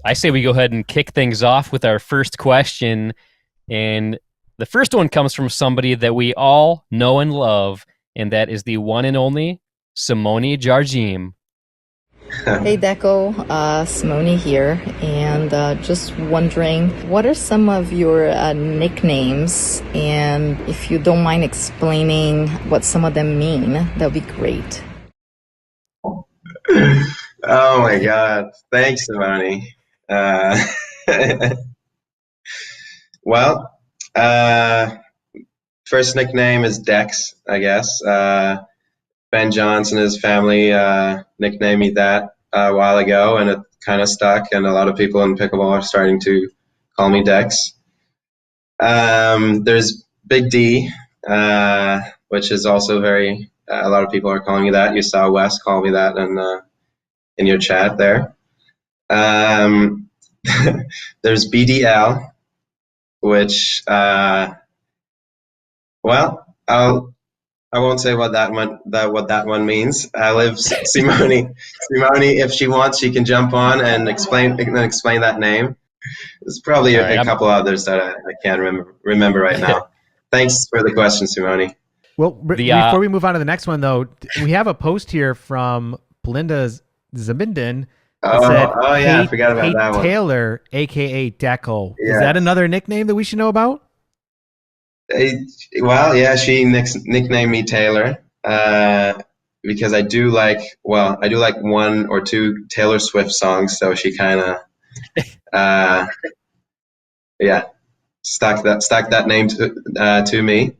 I say we go ahead and kick things off with our first question. And the first one comes from somebody that we all know and love, and that is the one and only Simone Jardim. Hey Dekel, Simone here, and just wondering, what are some of your nicknames? And if you don't mind explaining what some of them mean, that would be great. Oh my God. Thanks, Simone. Uh, well, uh, first nickname is Dex, I guess. Ben Johnson and his family nicknamed me that a while ago, and it kind of stuck, and a lot of people in pickleball are starting to call me Dex. There's Big D, which is also a lot of people are calling me that. You saw Wes call me that in your chat there. There's BDL, which, I won't say what that one means. Simone, if she wants, she can jump on and explain that name. There's probably a couple others that I can't remember right now. Thanks for the question, Simone. Well, before we move on to the next one, though, we have a post here from Belinda Zebinden. I forgot about that one. Taylor, a.k.a. Dekel. Yeah. Is that another nickname that we should know about? She nicknamed me Taylor because I do like one or two Taylor Swift songs, so she kind of stuck that name to me,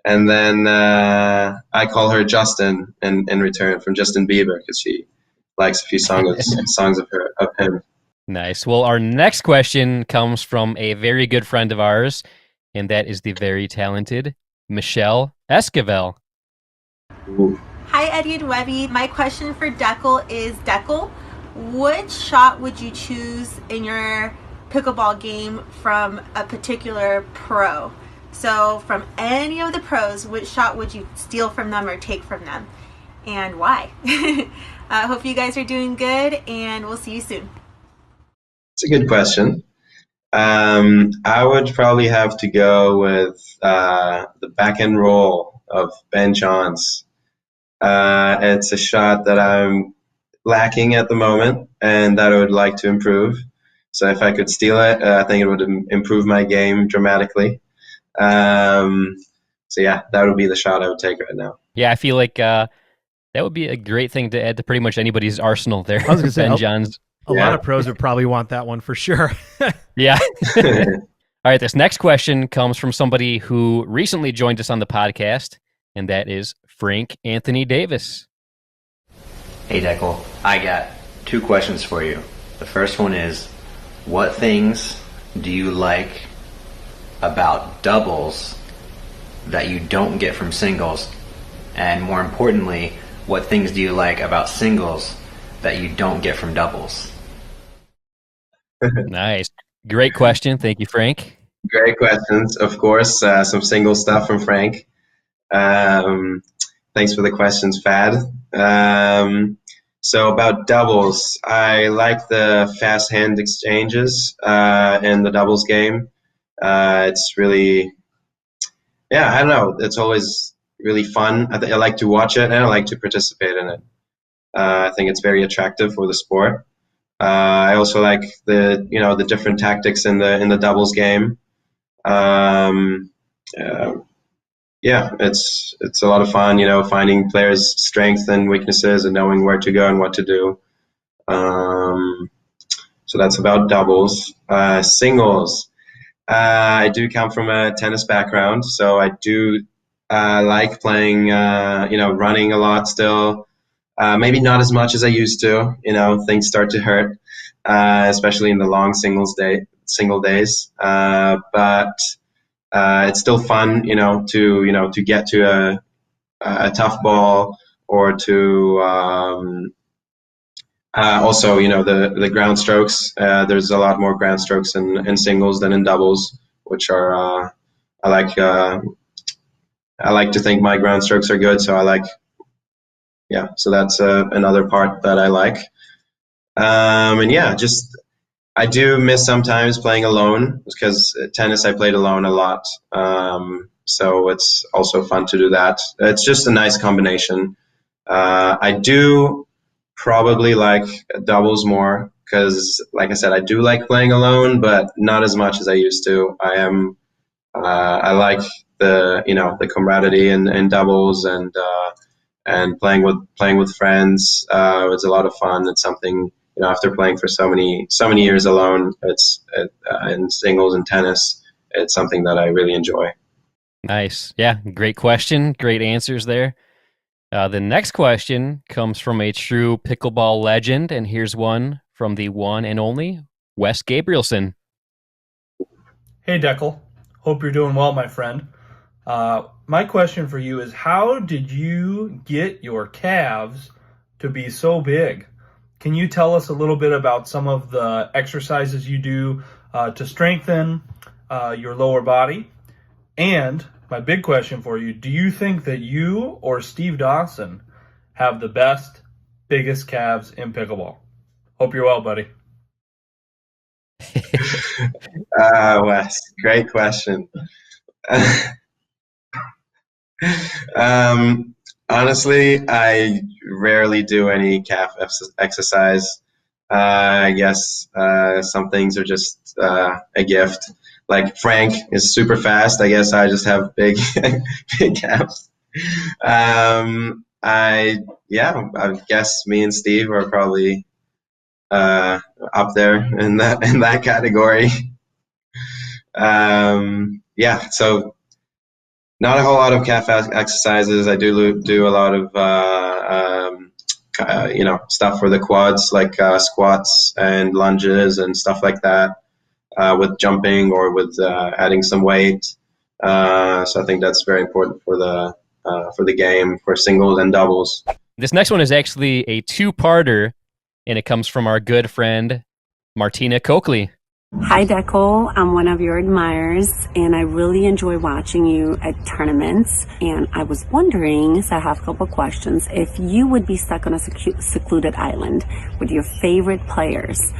and then I call her Justin in return from Justin Bieber because she likes a few songs of him. Nice. Well, our next question comes from a very good friend of ours, and that is the very talented Michelle Esquivel. Hi, Eddie and Webby. My question for Dekel is, Dekel, which shot would you choose in your pickleball game from a particular pro? So from any of the pros, which shot would you steal from them or take from them, and why? Hope you guys are doing good, and we'll see you soon. It's a good question. I would probably have to go with the back end roll of Ben Johns. It's a shot that I'm lacking at the moment and that I would like to improve. So if I could steal it, I think it would improve my game dramatically. That would be the shot I would take right now. Yeah, I feel like that would be a great thing to add to pretty much anybody's arsenal there. I was going to say, Ben Johns. A lot of pros would probably want that one for sure. Yeah. All right, this next question comes from somebody who recently joined us on the podcast, and that is Frank Anthony Davis. Hey, Dekel. I got two questions for you. The first one is, what things do you like about doubles that you don't get from singles? And more importantly, what things do you like about singles that you don't get from doubles? Nice. Great question. Thank you, Frank. Great questions. Of course, some single stuff from Frank. Thanks for the questions, Fad. So about doubles, I like the fast hand exchanges in the doubles game. It's really, I don't know. It's always really fun. I like to watch it and I like to participate in it. I think it's very attractive for the sport. I also like the different tactics in the doubles game. It's a lot of fun, finding players' strengths and weaknesses and knowing where to go and what to do. So that's about doubles. Singles. I do come from a tennis background, so I do like playing, running a lot still. Maybe not as much as I used to. Things start to hurt, especially in the long single days. But it's still fun, to get to a tough ball or to also, the ground strokes. There's a lot more ground strokes in singles than in doubles, which are I like to think my ground strokes are good, so I like. So that's another part that I like. Just I do miss sometimes playing alone because tennis I played alone a lot. So it's also fun to do that. It's just a nice combination. I do probably like doubles more because, like I said, I do like playing alone, but not as much as I used to. I like the camaraderie and doubles and playing with friends. It's a lot of fun. It's something, after playing for so many years alone, in singles and tennis, it's something that I really enjoy. Nice. Yeah, great question. Great answers there. The next question comes from a true pickleball legend, and here's one from the one and only Wes Gabrielsen. Hey, Dekel. Hope you're doing well, my friend. My question for you is, how did you get your calves to be so big? Can you tell us a little bit about some of the exercises you do to strengthen your lower body? And my big question for you, do you think that you or Steve Dawson have the best, biggest calves in pickleball? Hope you're well, buddy. Wes, great question. Honestly, I rarely do any calf exercise. I guess some things are just a gift. Like Frank is super fast. I guess I just have big, big calves. I guess me and Steve are probably up there in that category. So not a whole lot of calf exercises. I do a lot of stuff for the quads, like squats and lunges and stuff like that, with jumping or with adding some weight. So I think that's very important for the game, for singles and doubles. This next one is actually a two-parter, and it comes from our good friend Martina Kochli. Hi, Dekel. I'm one of your admirers, and I really enjoy watching you at tournaments. And I was wondering, so I have a couple questions, if you would be stuck on a secluded island with your favorite players,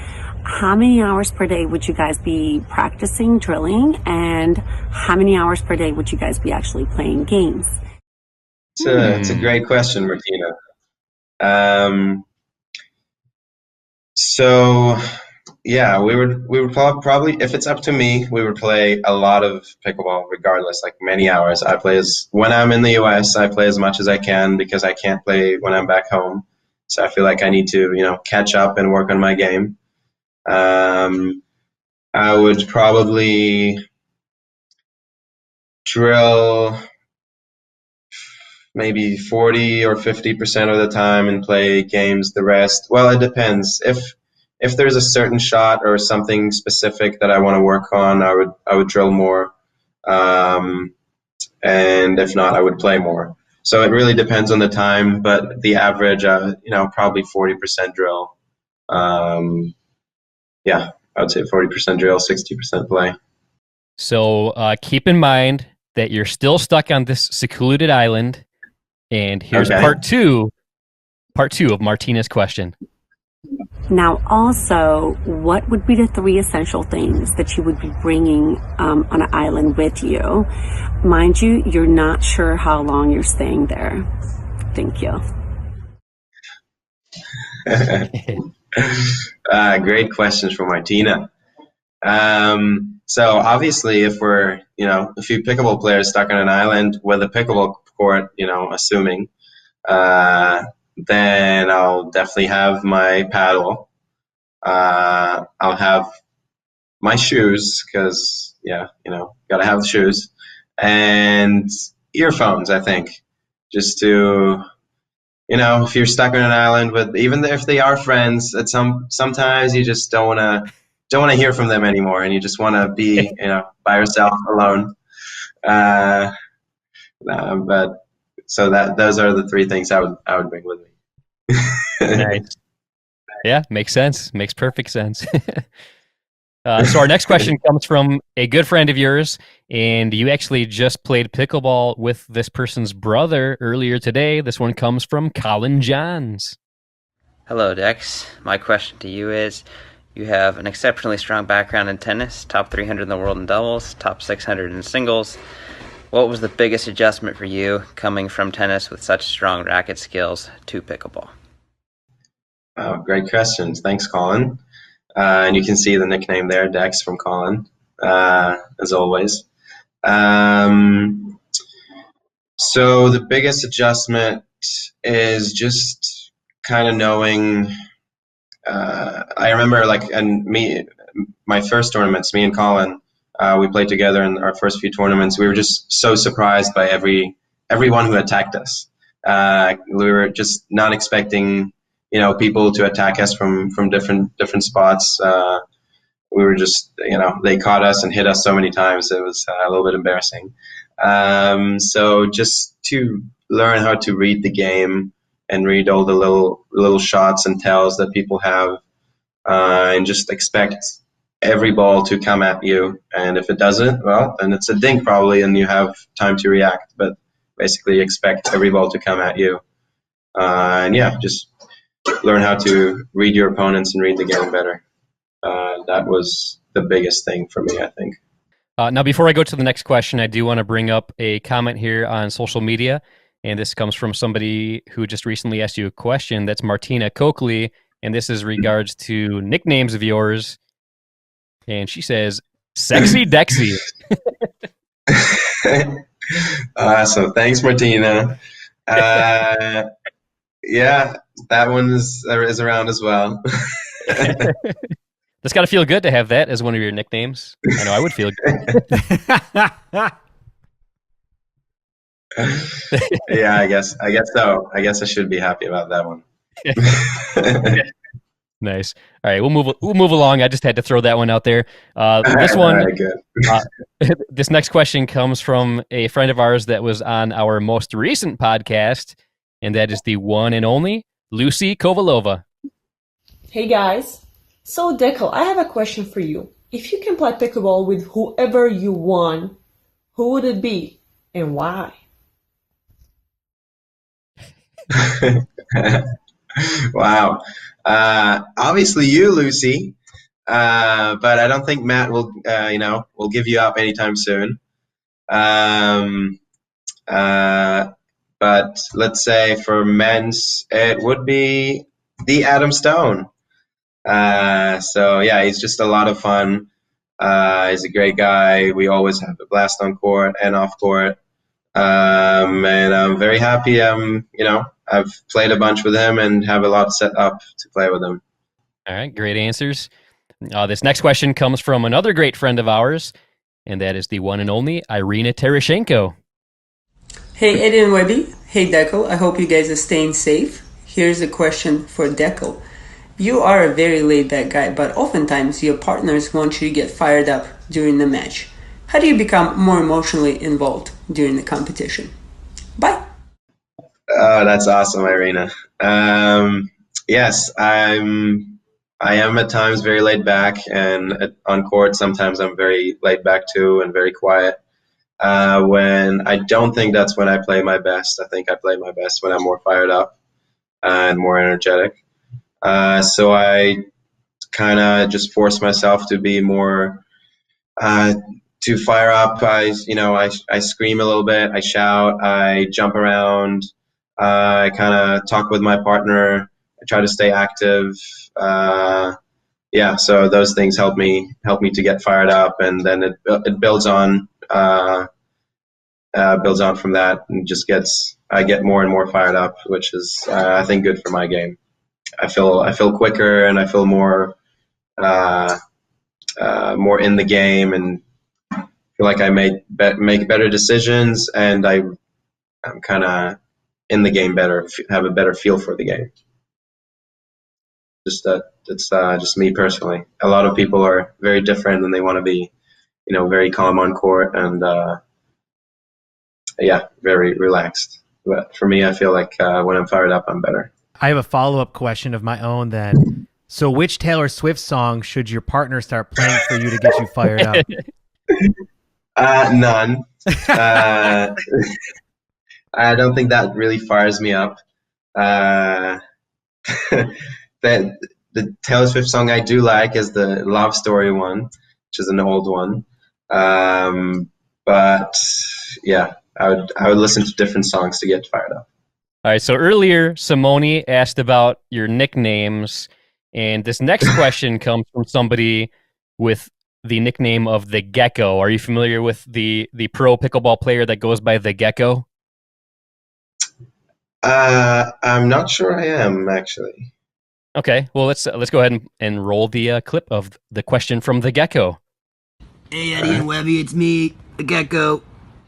how many hours per day would you guys be practicing drilling, and how many hours per day would you guys be actually playing games? It's a great question, Martina. We would probably, if it's up to me, we would play a lot of pickleball regardless, like many hours. When I'm in the US, I play as much as I can because I can't play when I'm back home. So I feel like I need to, catch up and work on my game. I would probably drill maybe 40 or 50% of the time and play games the rest. Well, it depends. If there's a certain shot or something specific that I want to work on, I would drill more. And if not, I would play more. So it really depends on the time, but the average, probably 40% drill. I would say 40% drill, 60% play. So keep in mind that you're still stuck on this secluded island, and here's part two of Martina's question. Now, also, what would be the 3 essential things that you would be bringing on an island with you? Mind you, you're not sure how long you're staying there. Thank you. Great questions from Martina. So obviously, if we're, a few pickleball players stuck on an island with a pickleball court, assuming, then I'll definitely have my paddle. I'll have my shoes because, gotta have the shoes, and earphones, I think, just to, if you're stuck on an island with, even if they are friends, sometimes you just don't want to hear from them anymore, and you just want to be, by yourself alone. But so those are the 3 things I would bring with me. Nice. Yeah, makes sense. Makes perfect sense. So our next question comes from a good friend of yours, and you actually just played pickleball with this person's brother earlier today. This one comes from Collin Johns. Hello, Dex. My question to you is, You have an exceptionally strong background in tennis, top 300 in the world in doubles, top 600 in singles. What was the biggest adjustment for you coming from tennis with such strong racket skills to pickleball? Oh, great questions. Thanks, Collin. And you can see the nickname there, Dex from Collin, as always. So the biggest adjustment is just kind of knowing. I remember, my first tournaments, me and Collin, we played together in our first few tournaments. We were just so surprised by everyone who attacked us. We were just not expecting, people to attack us from different spots. We were just, they caught us and hit us so many times. It was a little bit embarrassing. So just to learn how to read the game and read all the little shots and tells that people have, and just expect every ball to come at you. And if it doesn't, well, then it's a dink probably, and you have time to react. But basically, expect every ball to come at you. And yeah, just learn how to read your opponents and read the game better. That was the biggest thing for me, I think. Now, before I go to the next question, I do want to bring up a comment here on social media. And this comes from somebody who just recently asked you a question. That's Martina Kochli. And this is regards to nicknames of yours. And she says, Sexy Dexy. Awesome. Thanks, Martina. Yeah, that one is around as well. It's got to feel good to have that as one of your nicknames. I know I would feel good. Yeah, I guess so. I guess I should be happy about that one. Nice. All right, we'll move along. I just had to throw that one out there. This one, this next question comes from a friend of ours that was on our most recent podcast, and that is the one and only Lucy Kovalova. Hey guys. So Dekel, I have a question for you. If you can play pickleball with whoever you want, who would it be and why? Wow. Obviously you, Lucy. But I don't think Matt will give you up anytime soon. But let's say for men's, it would be the Adam Stone. So yeah, he's just a lot of fun. He's a great guy. We always have a blast on court and off court. And I'm very happy. I've played a bunch with him and have a lot set up to play with him. All right, great answers. This next question comes from another great friend of ours, and that is the one and only Irina Tereschenko. Hey, Eddie and Webby. Hey, Dekel. I hope you guys are staying safe. Here's a question for Dekel. You are a very laid-back guy, but oftentimes your partners want you to get fired up during the match. How do you become more emotionally involved during the competition? Bye. Oh, that's awesome, Irina. Yes, I am at times very laid back, and on court sometimes I'm very laid back too and very quiet. When I don't think that's when I play my best. I think I play my best when I'm more fired up and more energetic. So I kind of just force myself to be more, to fire up. I scream a little bit, I shout, I jump around, I kind of talk with my partner, I try to stay active. So those things help me to get fired up, and then it builds on from that, and I get more and more fired up, which is I think good for my game. I feel quicker, and I feel more in the game, and feel like I make better decisions, and I'm kind of in the game better, have a better feel for the game. It's just me personally. A lot of people are very different, and they want to be, very calm on court and very relaxed. But for me, I feel like when I'm fired up, I'm better. I have a follow-up question of my own then. So which Taylor Swift song should your partner start playing for you to get you fired up? None. I don't think that really fires me up. That the Taylor Swift song I do like is the Love Story one, which is an old one. But yeah, I would listen to different songs to get fired up. All right, so earlier Simone asked about your nicknames, and this next question comes from somebody with the nickname of the Gecko. Are you familiar with the pro pickleball player that goes by the Gecko? I'm not sure I am, actually. Okay, well let's go ahead and roll the clip of the question from the Gecko. Hey Eddie and Webby, it's me, the Gecko.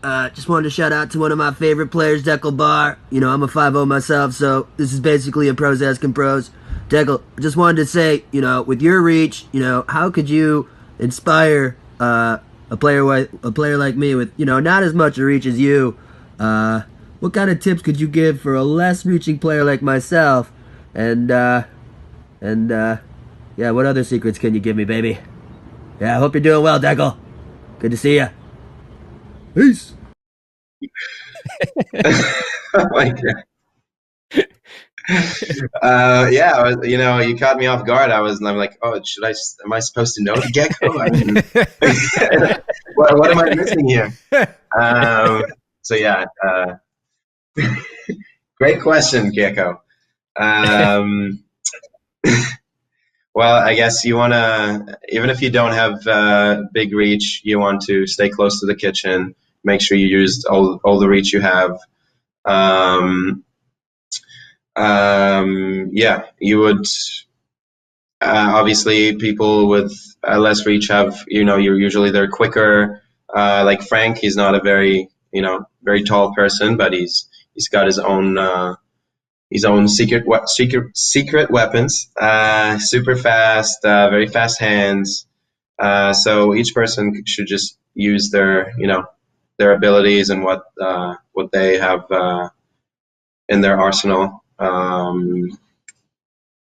Just wanted to shout out to one of my favorite players, Dekel Bar. You know, I'm a 5-0 myself, so this is basically a pros asking pros. Dekel, just wanted to say, you know, with your reach, you know, how could you inspire a player like me with, you know, not as much a reach as you? What kind of tips could you give for a less reaching player like myself? And yeah, what other secrets can you give me, baby? Yeah, I hope you're doing well, Dekel. Good to see ya. Peace. Oh my God. Yeah, you know, you caught me off guard. I'm like, oh, am I supposed to know the Gecko? I mean, what am I missing here? So yeah, great question, Gecko. Well, I guess you want to, even if you don't have big reach, you want to stay close to the kitchen. Make sure you use all the reach you have. Yeah, you would, obviously people with less reach have, you know, they're quicker. Like Frank, he's not a very tall person, but he's got his own secret weapons. Super fast, very fast hands. So each person should just use their abilities and what they have in their arsenal.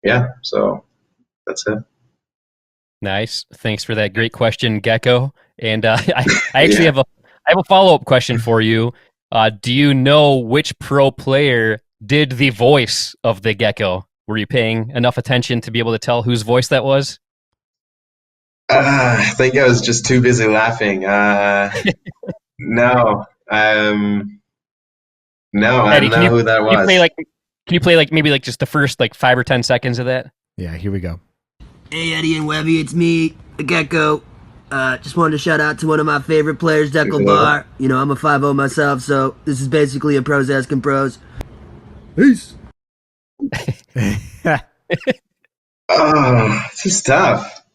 Yeah, so that's it. Nice. Thanks for that great question, Gecko. And I actually have a follow-up question for you. Do you know which pro player did the voice of the Gecko? Were you paying enough attention to be able to tell whose voice that was? I think I was just too busy laughing. No. No, I don't know who that was. Can you play maybe just the first 5 or 10 seconds of that? Yeah, here we go. Hey Eddie and Webby, it's me, the Gecko. Just wanted to shout out to one of my favorite players, Dekel Bar. You know, I'm a 5-0 myself, so this is basically a pros asking pros. Peace. Oh, this is tough.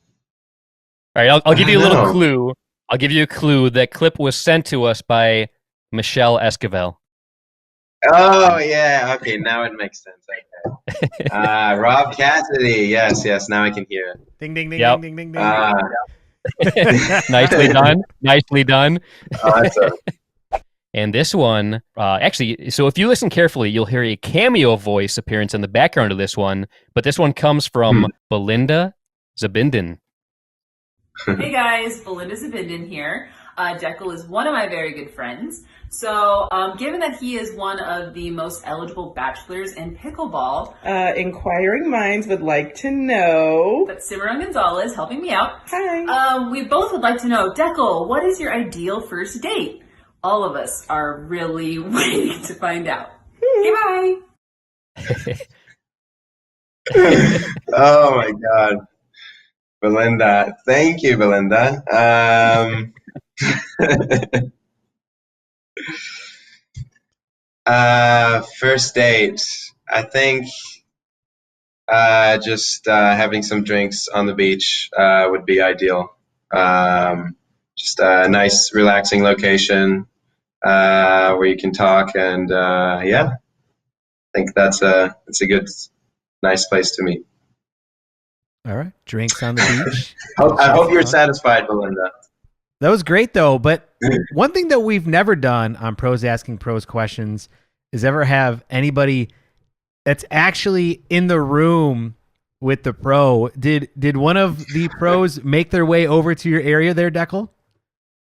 All right, I'll give you a little clue. I'll give you a clue. That clip was sent to us by Michelle Esquivel. Oh yeah, okay, now it makes sense. Okay. Rob Cassidy, yes, now I can hear it. Ding ding ding Yep. ding ding ding ding. Nicely done. Nicely done. Awesome. And this one, actually, so if you listen carefully, you'll hear a cameo voice appearance in the background of this one, but this one comes from Belinda Zebinden. Hey guys, Belinda Zebinden here. Dekel is one of my very good friends. So, given that he is one of the most eligible bachelors in pickleball, inquiring minds would like to know. But Simone Gonzalez helping me out. Hi. We both would like to know, Dekel, what is your ideal first date? All of us are really waiting to find out. Okay, bye. Oh my God. Belinda. Thank you, Belinda. First date. I think just having some drinks on the beach would be ideal. Just a nice, relaxing location where you can talk, and yeah, I think it's a good, nice place to meet. All right, drinks on the beach. I hope you're satisfied, Belinda. That was great, though. But one thing that we've never done on Pros Asking Pros questions is ever have anybody that's actually in the room with the pro. Did one of the pros make their way over to your area there, Dekel?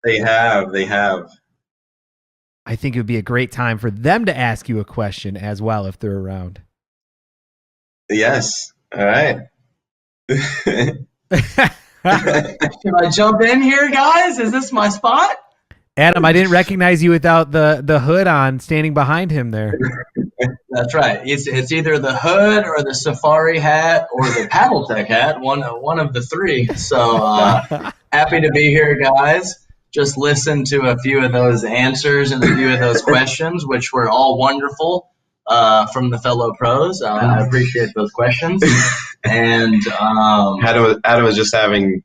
They have. I think it would be a great time for them to ask you a question as well if they're around. Yes. All right. Should I jump in here, guys? Is this my spot? Adam, I didn't recognize you without the hood on, standing behind him there. That's right. It's either the hood or the safari hat or the paddle tech hat, one of the three. So happy to be here, guys. Just listen to a few of those answers and a few of those questions, which were all wonderful from the fellow pros. I appreciate those questions. And Adam was just having,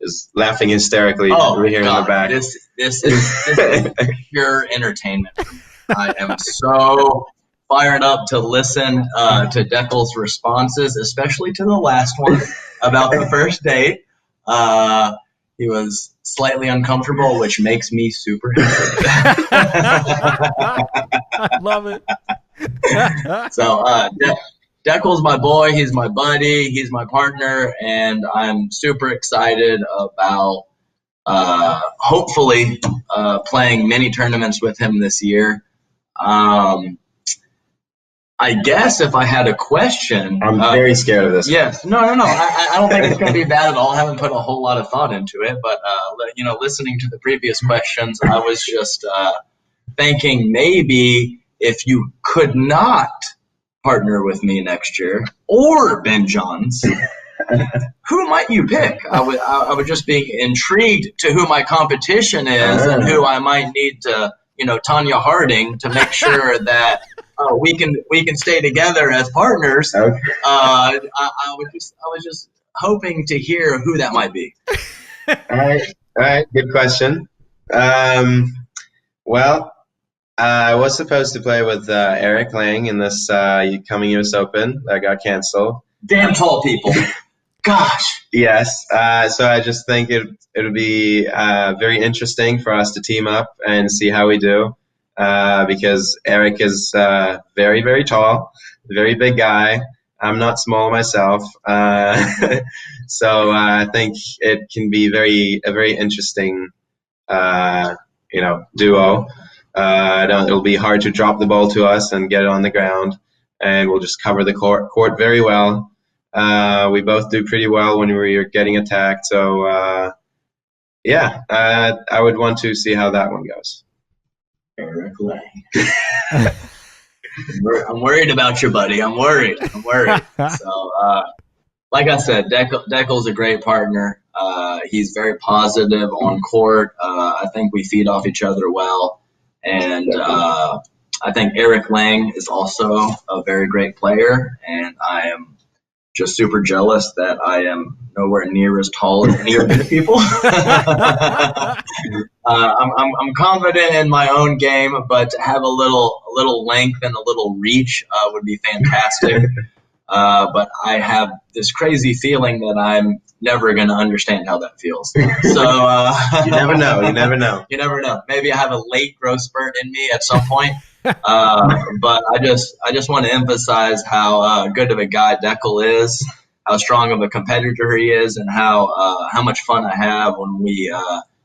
is laughing hysterically over here in the back. This is pure entertainment. I am so fired up to listen to Dekel's responses, especially to the last one about the first date. He was slightly uncomfortable, which makes me super happy. I love it. So Dekel's my boy. He's my buddy. He's my partner, and I'm super excited about hopefully playing many tournaments with him this year. I guess if I had a question, I'm very scared of this. Yes, no. I don't think it's going to be bad at all. I haven't put a whole lot of thought into it, but listening to the previous questions, I was just thinking maybe if you could not partner with me next year or Ben Johns, who might you pick? I would just be intrigued to who my competition is and who I might need to, Tanya Harding to make sure that we can stay together as partners. Okay. I was just hoping to hear who that might be. All right, good question. Well, I was supposed to play with Eric Lang in this coming U.S. Open that got canceled. Damn tall people. Gosh. Yes. So I just think it would be very interesting for us to team up and see how we do. Because Eric is very, very tall, very big guy. I'm not small myself. So I think it can be a very interesting, duo. It'll be hard to drop the ball to us and get it on the ground, and we'll just cover the court very well. We both do pretty well when we're getting attacked. So, I would want to see how that one goes. Eric Lang. I'm worried about you, buddy. I'm worried. So, like I said, Dekel's a great partner. He's very positive on court. I think we feed off each other well. And I think Eric Lang is also a very great player. And I am just super jealous that I am nowhere near as tall as any of these people. I'm confident in my own game, but to have a little length and a little reach would be fantastic. But I have this crazy feeling that I'm never going to understand how that feels. So you never know. You never know. Maybe I have a late growth spurt in me at some point. But I just want to emphasize how good of a guy Dekel is, how strong of a competitor he is, and how much fun I have when we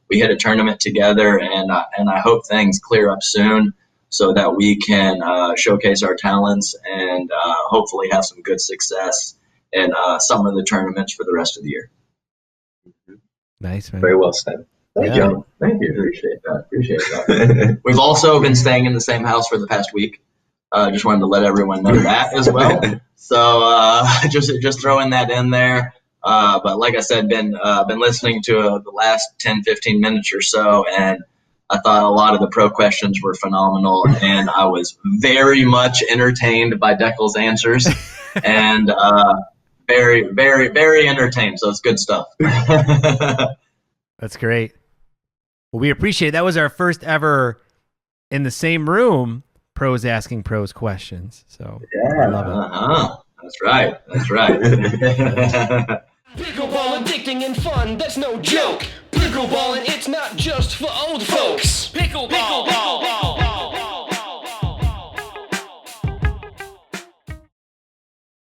hit a tournament together. And I hope things clear up soon so that we can showcase our talents and hopefully have some good success in some of the tournaments for the rest of the year. Nice, man. Very well said. Thank you. Appreciate that. We've also been staying in the same house for the past week. Just wanted to let everyone know that as well. So just throwing that in there. But like I said, been listening to the last 10, 15 minutes or so, and I thought a lot of the pro questions were phenomenal, and I was very much entertained by Dekel's answers, and very, very, very entertained. So it's good stuff. That's great. Well, we appreciate it. That was our first ever in the same room pros asking pros questions. So yeah, I love it. That's right. Pickleball addicting and fun, that's no joke. Pickleballing, it's not just for old folks. Pickleball.